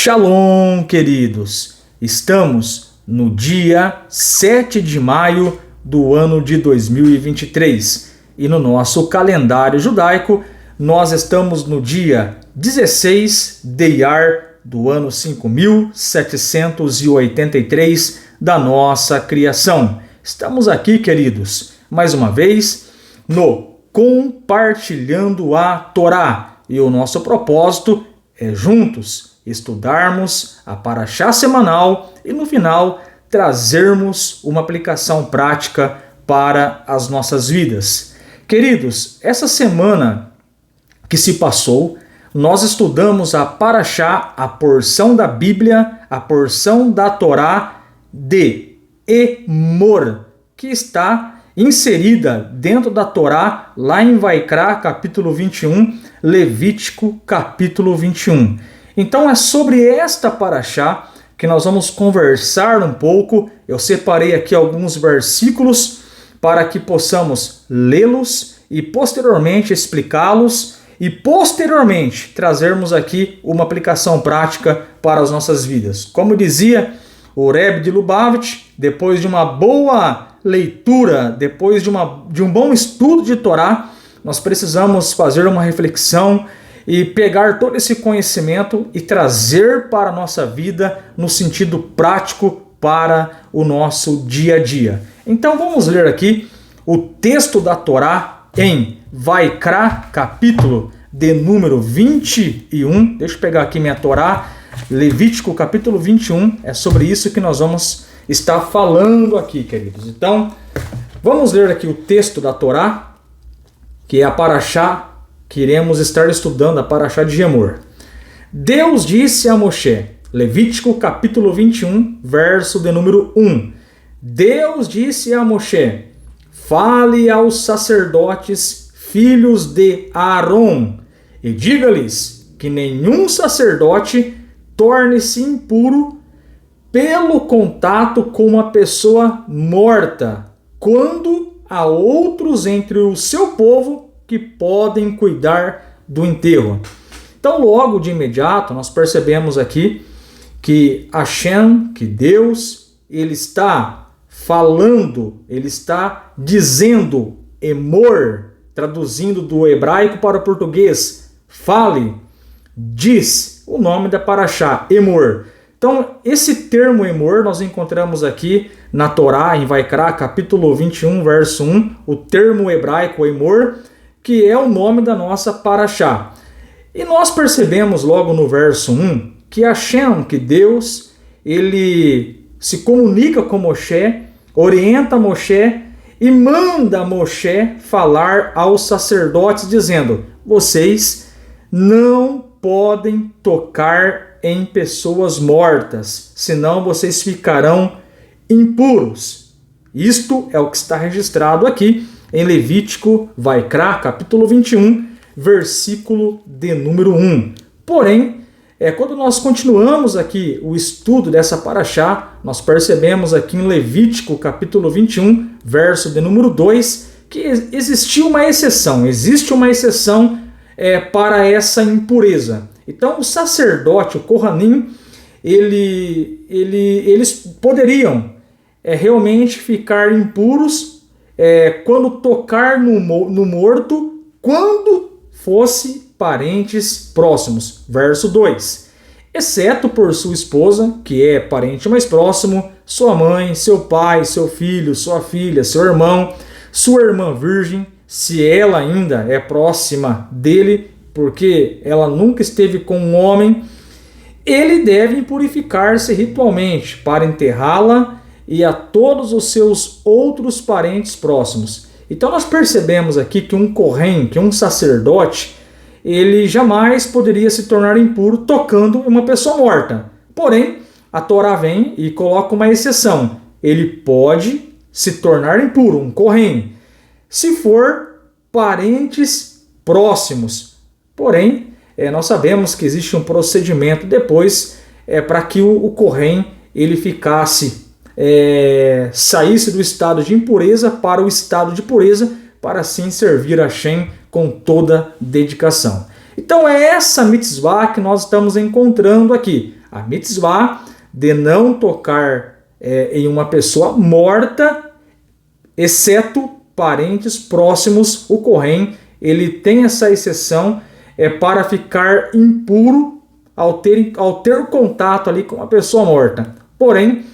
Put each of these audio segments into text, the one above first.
Shalom, queridos! Estamos no dia 7 de maio do ano de 2023 e no nosso calendário judaico nós estamos no dia 16 de Iyar do ano 5783 da nossa criação. Estamos aqui, queridos, mais uma vez no Compartilhando a Torá e o nosso propósito é juntos estudarmos a Parashá semanal e no final trazermos uma aplicação prática para as nossas vidas. Queridos, essa semana que se passou, nós estudamos a Parashá, a porção da Bíblia, a porção da Torá de Emor, que está inserida dentro da Torá, lá em Vaikra, capítulo 21, Levítico, capítulo 21. Então é sobre esta Parashá que nós vamos conversar um pouco. Eu separei aqui alguns versículos para que possamos lê-los e posteriormente explicá-los e posteriormente trazermos aqui uma aplicação prática para as nossas vidas. Como dizia o Rebbe de Lubavitch, depois de uma boa leitura, depois de um bom estudo de Torá, nós precisamos fazer uma reflexão e pegar todo esse conhecimento e trazer para a nossa vida no sentido prático para o nosso dia a dia. Então vamos ler aqui o texto da Torá em Vaikra, capítulo de número 21. Deixa eu pegar aqui minha Torá, Levítico, capítulo 21. É sobre isso que nós vamos estar falando aqui, queridos. Então, vamos ler aqui o texto da Torá, que é a Parashá que iremos estar estudando, a Parashá de Emor. Deus disse a Moshe, Levítico capítulo 21, verso de número 1. Deus disse a Moshe, fale aos sacerdotes, filhos de Aaron, e diga-lhes que nenhum sacerdote torne-se impuro pelo contato com uma pessoa morta, quando há outros entre o seu povo que podem cuidar do enterro. Então, logo de imediato, nós percebemos aqui que Hashem, que Deus, ele está falando, ele está dizendo, Emor, traduzindo do hebraico para o português, fale, diz o nome da Parashá, Emor. Então, esse termo Emor nós encontramos aqui na Torá, em Vaikra, capítulo 21, verso 1, o termo hebraico Emor, que é o nome da nossa Parashá. E nós percebemos logo no verso 1 que Hashem, que Deus, ele se comunica com Moshe, orienta Moshe e manda Moshe falar aos sacerdotes dizendo, vocês não podem tocar em pessoas mortas, senão vocês ficarão impuros. Isto é o que está registrado aqui em Levítico, Vaikra, capítulo 21, versículo de número 1. Porém, quando nós continuamos aqui o estudo dessa Parashá, nós percebemos aqui em Levítico, capítulo 21, verso de número 2, que existe uma exceção para essa impureza. Então, o sacerdote, o Kohanim, eles poderiam realmente ficar impuros quando tocar no morto, quando fosse parentes próximos. Verso 2. Exceto por sua esposa, que é parente mais próximo, sua mãe, seu pai, seu filho, sua filha, seu irmão, sua irmã virgem, se ela ainda é próxima dele, porque ela nunca esteve com um homem, ele deve purificar-se ritualmente para enterrá-la e a todos os seus outros parentes próximos. Então nós percebemos aqui que um Kohen, que um sacerdote, ele jamais poderia se tornar impuro tocando em uma pessoa morta. Porém, a Torá vem e coloca uma exceção. Ele pode se tornar impuro, um Kohen, se for parentes próximos. Porém, nós sabemos que existe um procedimento depois para que o Kohen ele saísse do estado de impureza para o estado de pureza, para assim servir a Hashem com toda dedicação. Então é essa mitzvah que nós estamos encontrando aqui. A mitzvah de não tocar em uma pessoa morta, exceto parentes próximos. O Kohen, ele tem essa exceção para ficar impuro ao ter contato ali com uma pessoa morta. Porém,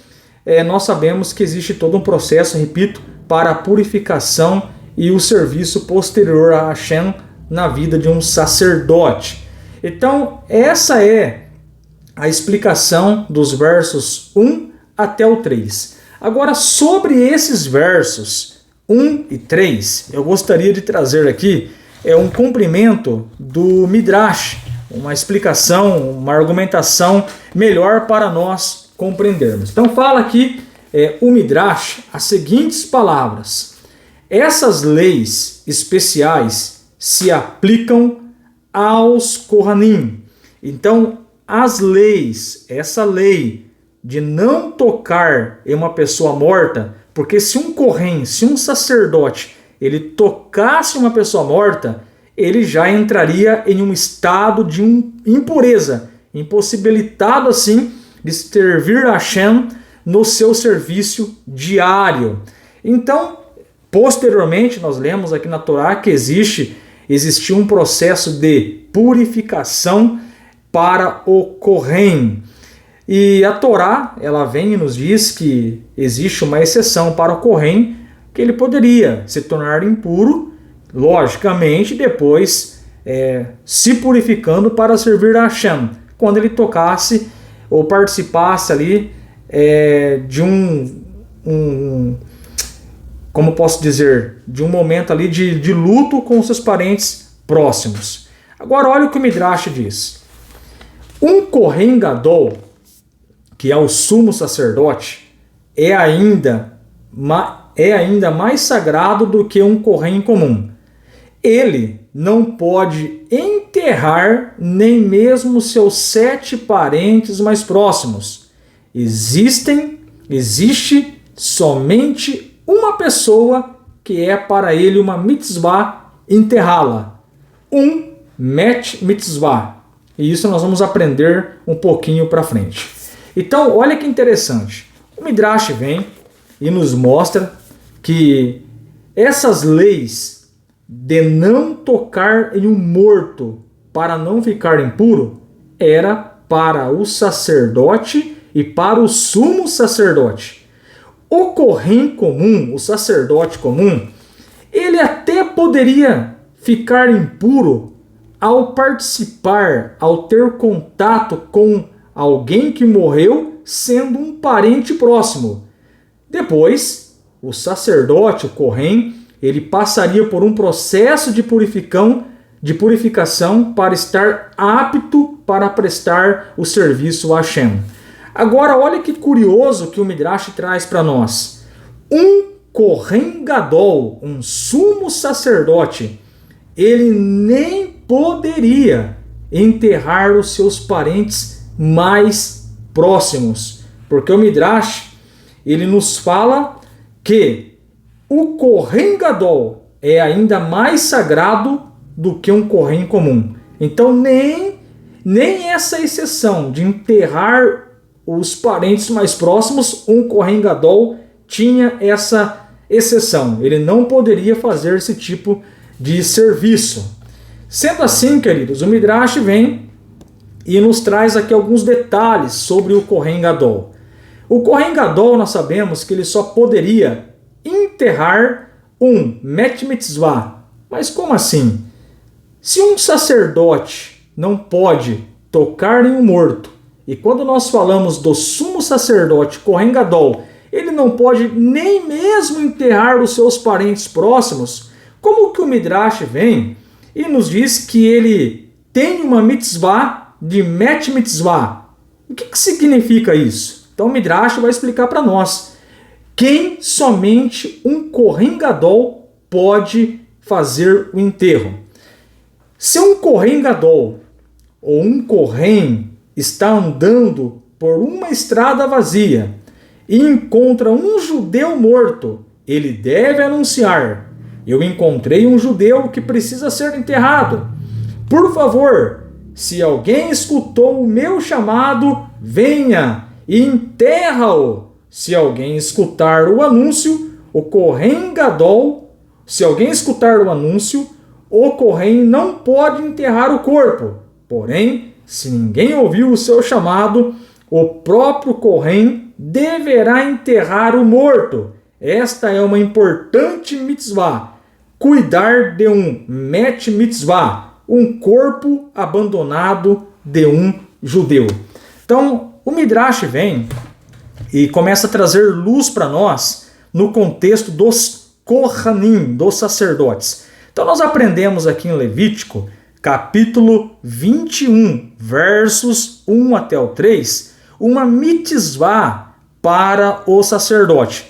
nós sabemos que existe todo um processo, repito, para a purificação e o serviço posterior a Hashem na vida de um sacerdote. Então, essa é a explicação dos versos 1 até o 3. Agora, sobre esses versos 1 e 3, eu gostaria de trazer aqui um complemento do Midrash, uma explicação, uma argumentação melhor para nós compreendermos. Então fala aqui o Midrash as seguintes palavras: essas leis especiais se aplicam aos Kohanim. Então as leis, essa lei de não tocar em uma pessoa morta, porque se um Kohen, se um sacerdote, ele tocasse uma pessoa morta, ele já entraria em um estado de impureza, impossibilitado assim de servir a Hashem no seu serviço diário. Então, posteriormente, nós lemos aqui na Torá que existia um processo de purificação para o Kohen. E a Torá, ela vem e nos diz que existe uma exceção para o Kohen, que ele poderia se tornar impuro, logicamente, depois se purificando para servir a Hashem, quando ele tocasse ou participasse ali de como posso dizer, de um momento ali de luto com seus parentes próximos. Agora olha o que o Midrash diz. Um Kohen Gadol, que é o sumo sacerdote, é ainda mais sagrado do que um Kohen comum. Ele não pode enterrar nem mesmo seus 7 parentes mais próximos. Existe somente uma pessoa que é para ele uma mitzvah enterrá-la. Um met mitzvah. E isso nós vamos aprender um pouquinho para frente. Então, olha que interessante. O Midrash vem e nos mostra que essas leis de não tocar em um morto para não ficar impuro era para o sacerdote e para o sumo sacerdote. O Kohen comum, o sacerdote comum, ele até poderia ficar impuro ao participar, ao ter contato com alguém que morreu sendo um parente próximo. Depois, o sacerdote, o Kohen, ele passaria por um processo de purificação para estar apto para prestar o serviço a Hashem. Agora, olha que curioso que o Midrash traz para nós. Um Kohen Gadol, um sumo sacerdote, ele nem poderia enterrar os seus parentes mais próximos, porque o Midrash ele nos fala que o Kohen Gadol é ainda mais sagrado do que um Kohen comum. Então nem essa exceção de enterrar os parentes mais próximos, um Kohen Gadol tinha essa exceção. Ele não poderia fazer esse tipo de serviço. Sendo assim, queridos, o Midrash vem e nos traz aqui alguns detalhes sobre o Kohen Gadol. O Kohen Gadol, nós sabemos que ele só poderia enterrar um met mitzvah. Mas como assim? Se um sacerdote não pode tocar em um morto, e quando nós falamos do sumo sacerdote Kohen Gadol, ele não pode nem mesmo enterrar os seus parentes próximos, como que o Midrash vem e nos diz que ele tem uma mitzvah de met mitzvah? O que significa isso? Então o Midrash vai explicar para nós. Quem somente um Kohen Gadol pode fazer o enterro? Se um Kohen Gadol ou um Kohen está andando por uma estrada vazia e encontra um judeu morto, ele deve anunciar: eu encontrei um judeu que precisa ser enterrado. Por favor, se alguém escutou o meu chamado, venha e enterra-o. Se alguém escutar o anúncio, o Kohen Gadol, se alguém escutar o anúncio, o Kohen não pode enterrar o corpo. Porém, se ninguém ouviu o seu chamado, o próprio Kohen deverá enterrar o morto. Esta é uma importante mitzvah. Cuidar de um met mitzvah, um corpo abandonado de um judeu. Então, o Midrash vem e começa a trazer luz para nós no contexto dos Kohanim, dos sacerdotes. Então, nós aprendemos aqui em Levítico, capítulo 21, versos 1 até o 3, uma mitzvah para o sacerdote.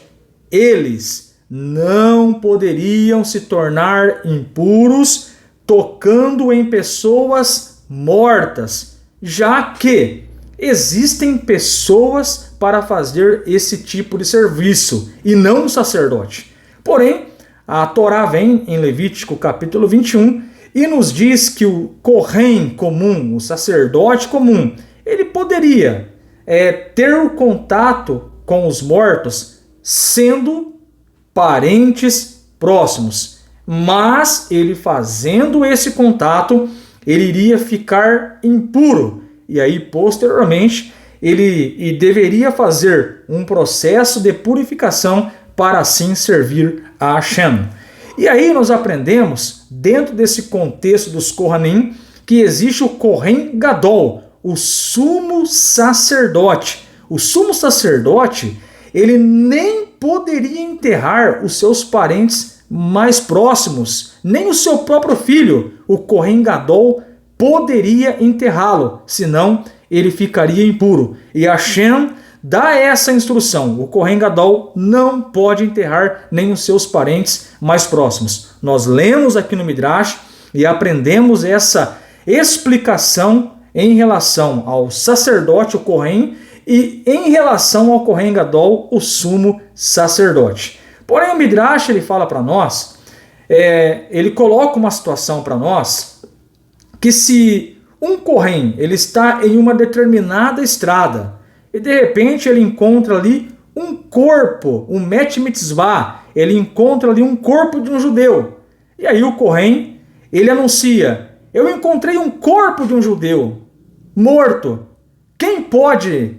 Eles não poderiam se tornar impuros tocando em pessoas mortas, já que existem pessoas para fazer esse tipo de serviço e não o sacerdote. Porém, a Torá vem em Levítico capítulo 21 e nos diz que o Kohen comum, o sacerdote comum, ele poderia ter o contato com os mortos sendo parentes próximos. Mas ele fazendo esse contato, ele iria ficar impuro. E aí, posteriormente, ele deveria fazer um processo de purificação para assim servir a Hashem. E aí nós aprendemos, dentro desse contexto dos Kohanim, que existe o Kohen Gadol, o sumo sacerdote. O sumo sacerdote, ele nem poderia enterrar os seus parentes mais próximos, nem o seu próprio filho, o Kohen Gadol, poderia enterrá-lo, senão ele ficaria impuro. E Hashem dá essa instrução: o Kohen Gadol não pode enterrar nem os seus parentes mais próximos. Nós lemos aqui no Midrash e aprendemos essa explicação em relação ao sacerdote, o Kohen, e em relação ao Kohen Gadol, o sumo sacerdote. Porém, o Midrash ele fala para nós, ele coloca uma situação para nós, que se um Kohen ele está em uma determinada estrada e de repente ele encontra ali um corpo, um met mitzvah, ele encontra ali um corpo de um judeu. E aí o Kohen, ele anuncia: eu encontrei um corpo de um judeu morto. Quem pode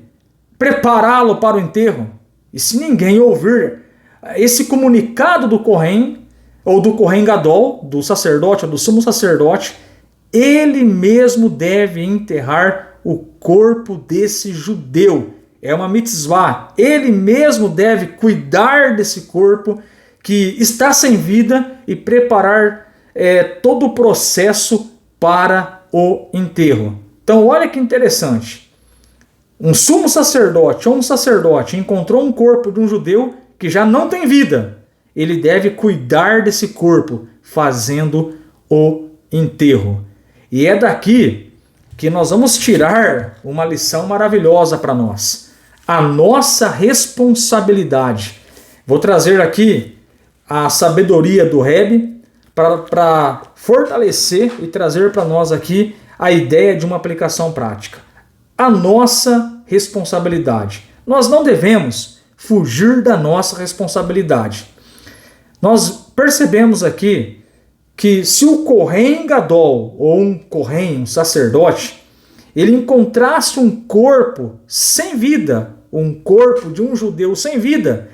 prepará-lo para o enterro? E se ninguém ouvir esse comunicado do Kohen, ou do Kohen Gadol, do sacerdote, ou do sumo sacerdote, ele mesmo deve enterrar o corpo desse judeu. É uma mitzvah. Ele mesmo deve cuidar desse corpo que está sem vida e preparar todo o processo para o enterro. Então, olha que interessante. Um sumo sacerdote ou um sacerdote encontrou um corpo de um judeu que já não tem vida. Ele deve cuidar desse corpo, fazendo o enterro. E é daqui que nós vamos tirar uma lição maravilhosa para nós. A nossa responsabilidade. Vou trazer aqui a sabedoria do Rebbe para fortalecer e trazer para nós aqui a ideia de uma aplicação prática. A nossa responsabilidade. Nós não devemos fugir da nossa responsabilidade. Nós percebemos aqui que se o Kohen Gadol, ou um Kohen, um sacerdote, ele encontrasse um corpo sem vida, um corpo de um judeu sem vida,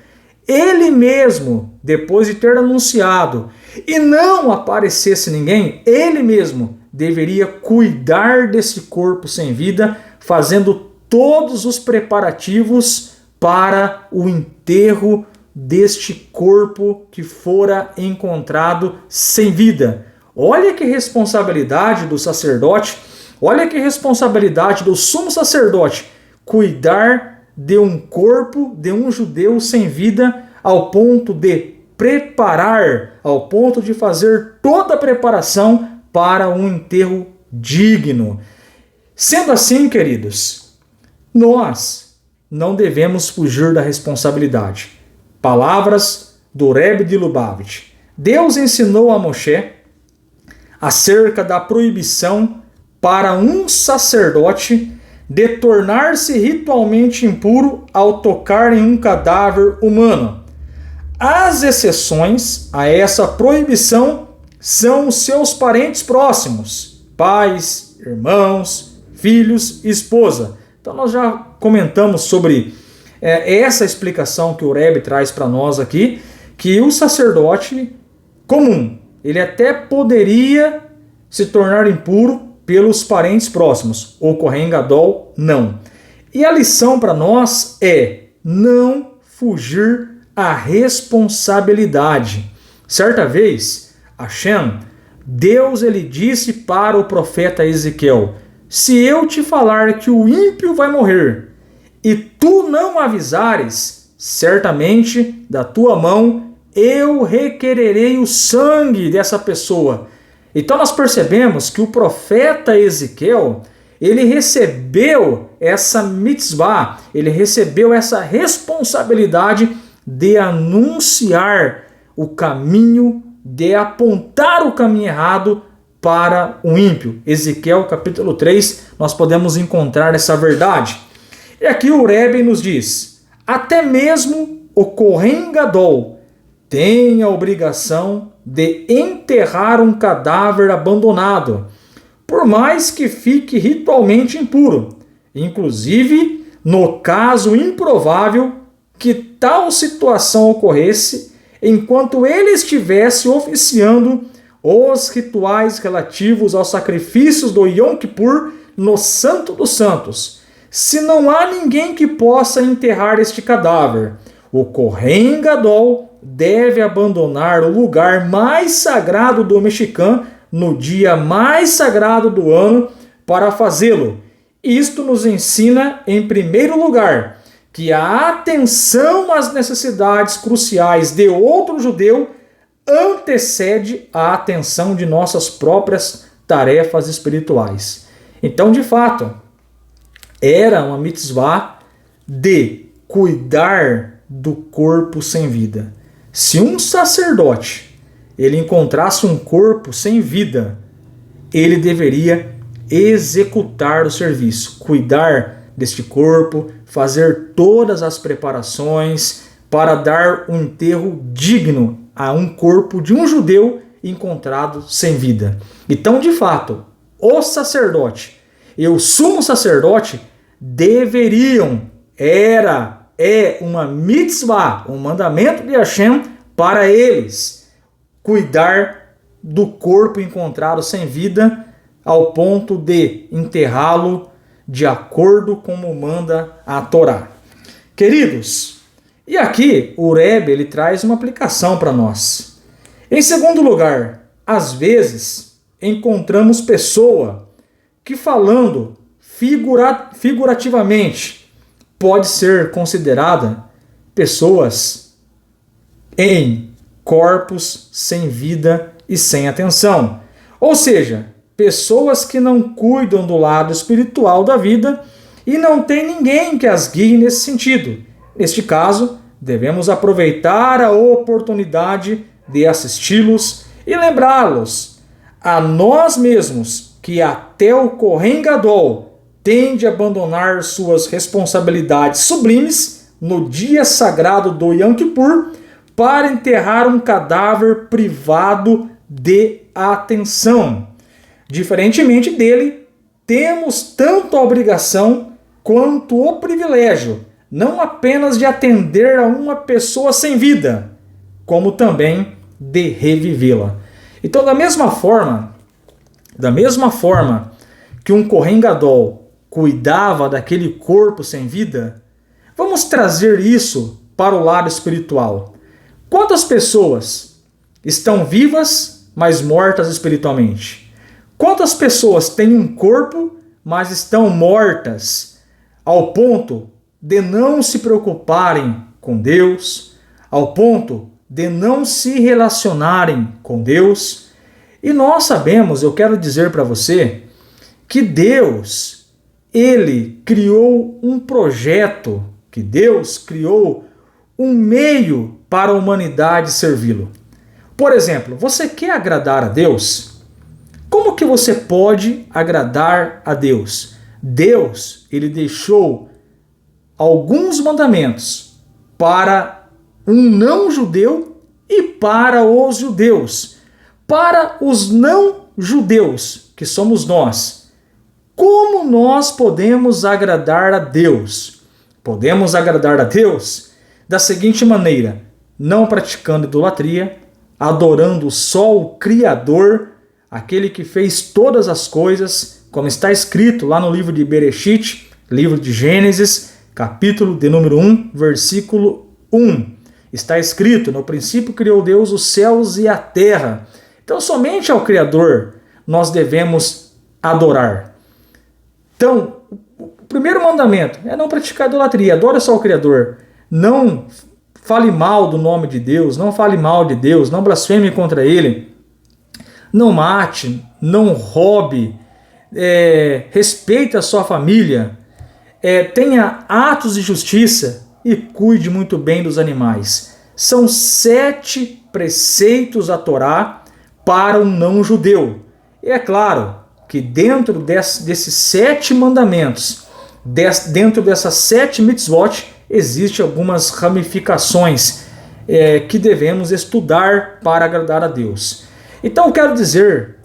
ele mesmo, depois de ter anunciado e não aparecesse ninguém, ele mesmo deveria cuidar desse corpo sem vida, fazendo todos os preparativos para o enterro deste corpo que fora encontrado sem vida. Olha que responsabilidade do sacerdote, olha que responsabilidade do sumo sacerdote, cuidar de um corpo de um judeu sem vida, ao ponto de preparar, ao ponto de fazer toda a preparação para um enterro digno. Sendo assim, queridos, nós não devemos fugir da responsabilidade. Palavras do Rebbe de Lubavitch. Deus ensinou a Moshe acerca da proibição para um sacerdote de tornar-se ritualmente impuro ao tocar em um cadáver humano. As exceções a essa proibição são os seus parentes próximos, pais, irmãos, filhos e esposa. Então nós já comentamos sobre essa explicação que o Rebbe traz para nós aqui, que o sacerdote comum, ele até poderia se tornar impuro pelos parentes próximos, o Kohen Gadol não. E a lição para nós é não fugir à responsabilidade. Certa vez, Hashem, Deus, ele disse para o profeta Ezequiel: se eu te falar que o ímpio vai morrer e tu não avisares, certamente da tua mão eu requererei o sangue dessa pessoa. Então nós percebemos que o profeta Ezequiel, ele recebeu essa mitzvah, ele recebeu essa responsabilidade de anunciar o caminho, de apontar o caminho errado para o ímpio. Ezequiel capítulo 3, nós podemos encontrar essa verdade. E aqui o Rebbe nos diz: até mesmo o Kohen Gadol tem a obrigação de enterrar um cadáver abandonado, por mais que fique ritualmente impuro, inclusive no caso improvável que tal situação ocorresse enquanto ele estivesse oficiando os rituais relativos aos sacrifícios do Yom Kippur no Santo dos Santos. Se não há ninguém que possa enterrar este cadáver, o Kohen Gadol deve abandonar o lugar mais sagrado do mexicano no dia mais sagrado do ano para fazê-lo. Isto nos ensina, em primeiro lugar, que a atenção às necessidades cruciais de outro judeu antecede a atenção de nossas próprias tarefas espirituais. Então, de fato, era uma mitzvah de cuidar do corpo sem vida. Se um sacerdote ele encontrasse um corpo sem vida, ele deveria executar o serviço, cuidar deste corpo, fazer todas as preparações para dar um enterro digno a um corpo de um judeu encontrado sem vida. Então, de fato, o sacerdote e o sumo sacerdote deveriam, é uma mitzvah, um mandamento de Hashem para eles, cuidar do corpo encontrado sem vida ao ponto de enterrá-lo de acordo com como manda a Torá. Queridos, e aqui o Rebbe ele traz uma aplicação para nós. Em segundo lugar, às vezes encontramos pessoa que falando figurativamente pode ser considerada pessoas em corpos sem vida e sem atenção. Ou seja, pessoas que não cuidam do lado espiritual da vida e não tem ninguém que as guie nesse sentido. Neste caso, devemos aproveitar a oportunidade de assisti-los e lembrá-los a nós mesmos que até o Kohen Gadol tem de abandonar suas responsabilidades sublimes no dia sagrado do Yom Kippur para enterrar um cadáver privado de atenção. Diferentemente dele, temos tanto a obrigação quanto o privilégio, não apenas de atender a uma pessoa sem vida, como também de revivê-la. Então, da mesma forma que um Kohen Gadol cuidava daquele corpo sem vida, vamos trazer isso para o lado espiritual. Quantas pessoas estão vivas, mas mortas espiritualmente? Quantas pessoas têm um corpo, mas estão mortas, ao ponto de não se preocuparem com Deus, ao ponto de não se relacionarem com Deus? E nós sabemos, eu quero dizer para você, que Deus, Ele criou um projeto, que Deus criou um meio para a humanidade servi-lo. Por exemplo, você quer agradar a Deus? como que você pode agradar a Deus? Deus, ele deixou alguns mandamentos para um não judeu e para os judeus. Para os não judeus, que somos nós, como nós podemos agradar a Deus? Podemos agradar a Deus da seguinte maneira: não praticando idolatria, adorando só o Criador, aquele que fez todas as coisas, como está escrito lá no livro de Bereshit, livro de Gênesis, capítulo de número 1, versículo 1. Está escrito: no princípio criou Deus os céus e a terra. Então, somente ao Criador nós devemos adorar. Então, o primeiro mandamento é não praticar idolatria, adora só o Criador. Não fale mal do nome de Deus, não fale mal de Deus, não blasfeme contra Ele. Não mate, não roube, respeite a sua família, tenha atos de justiça e cuide muito bem dos animais. São 7 preceitos da Torá para um não judeu. E é claro que dentro desses 7 mandamentos, dentro dessas 7 mitzvot, existem algumas ramificações que devemos estudar para agradar a Deus. Então eu quero dizer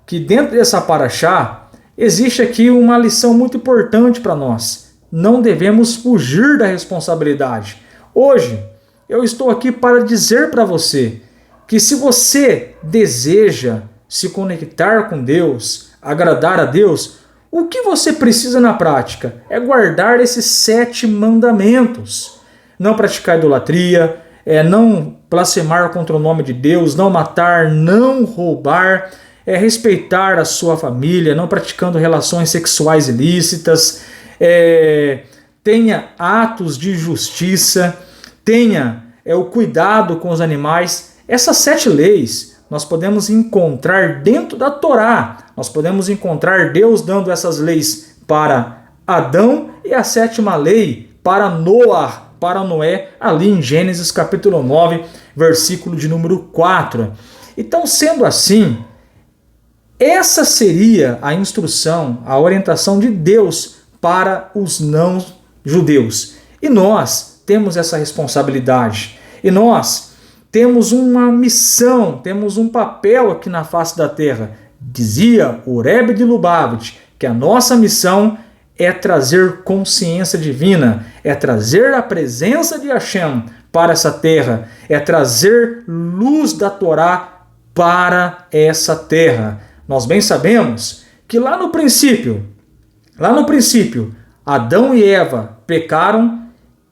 que dentro dessa paraxá existe aqui uma lição muito importante para nós. Não devemos fugir da responsabilidade. Hoje eu estou aqui para dizer para você que se você deseja se conectar com Deus, agradar a Deus, o que você precisa na prática é guardar esses 7 mandamentos. Não praticar idolatria, não blasfemar contra o nome de Deus, não matar, não roubar, respeitar a sua família, não praticando relações sexuais ilícitas, tenha atos de justiça, tenha o cuidado com os animais. Essas 7 leis nós podemos encontrar dentro da Torá. Nós podemos encontrar Deus dando essas leis para Adão e a 7ª lei para Noé, ali em Gênesis capítulo 9, versículo de número 4. Então, sendo assim, essa seria a instrução, a orientação de Deus para os não judeus. E nós temos essa responsabilidade. E nós temos uma missão, temos um papel aqui na face da terra. Dizia o Rebbe de Lubavitch que a nossa missão é trazer consciência divina, é trazer a presença de Hashem para essa terra, é trazer luz da Torá para essa terra. Nós bem sabemos que lá no princípio, Adão e Eva pecaram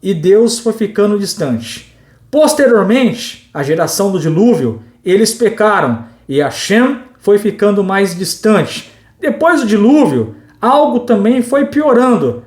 e Deus foi ficando distante. Posteriormente, a geração do dilúvio, eles pecaram e Hashem foi ficando mais distante. Depois do dilúvio, algo também foi piorando.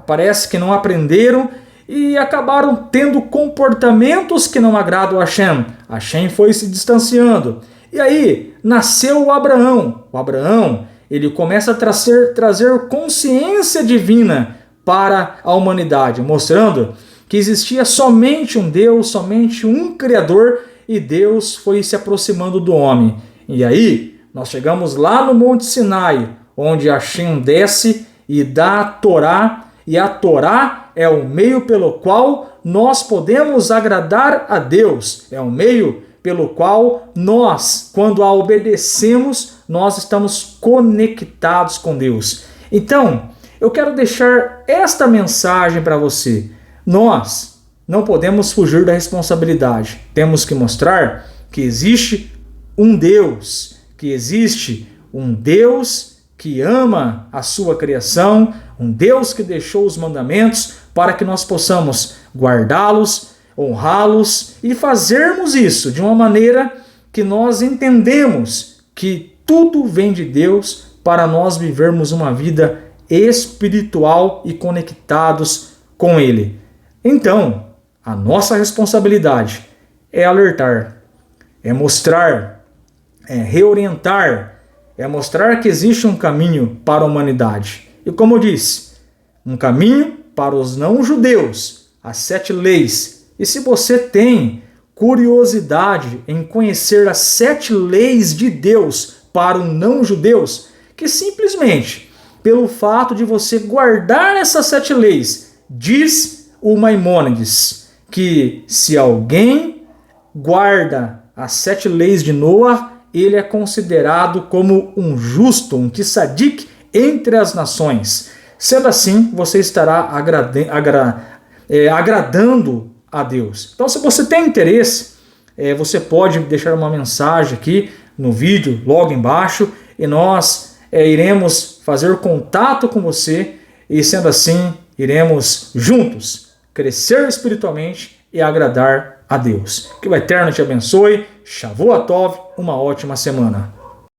Parece que não aprenderam e acabaram tendo comportamentos que não agradam a Hashem. Hashem foi se distanciando. E aí nasceu o Abraão. O Abraão, ele começa a trazer consciência divina para a humanidade, mostrando que existia somente um Deus, somente um Criador, e Deus foi se aproximando do homem. E aí nós chegamos lá no Monte Sinai, onde Hashem desce e dá a Torá, e a Torá é o meio pelo qual nós podemos agradar a Deus, é o meio pelo qual nós, quando a obedecemos, nós estamos conectados com Deus. Então, eu quero deixar esta mensagem para você. Nós não podemos fugir da responsabilidade. Temos que mostrar que existe um Deus, que existe um Deus que ama a sua criação, um Deus que deixou os mandamentos para que nós possamos guardá-los, honrá-los e fazermos isso de uma maneira que nós entendemos que tudo vem de Deus para nós vivermos uma vida espiritual e conectados com Ele. Então, a nossa responsabilidade é alertar, é mostrar, é reorientar, é mostrar que existe um caminho para a humanidade. E como eu disse, um caminho para os não-judeus, as 7 leis. E se você tem curiosidade em conhecer as 7 leis de Deus para os não-judeus, que simplesmente, pelo fato de você guardar essas 7 leis, diz o Maimônides, que se alguém guarda as 7 leis de Noa, ele é considerado como um justo, um tzadik entre as nações. Sendo assim, você estará agradando a Deus. Então, se você tem interesse, você pode deixar uma mensagem aqui no vídeo, logo embaixo, e nós iremos fazer contato com você, e sendo assim, iremos juntos crescer espiritualmente e agradar a Deus. Que o Eterno te abençoe. Shavuot Tov, uma ótima semana.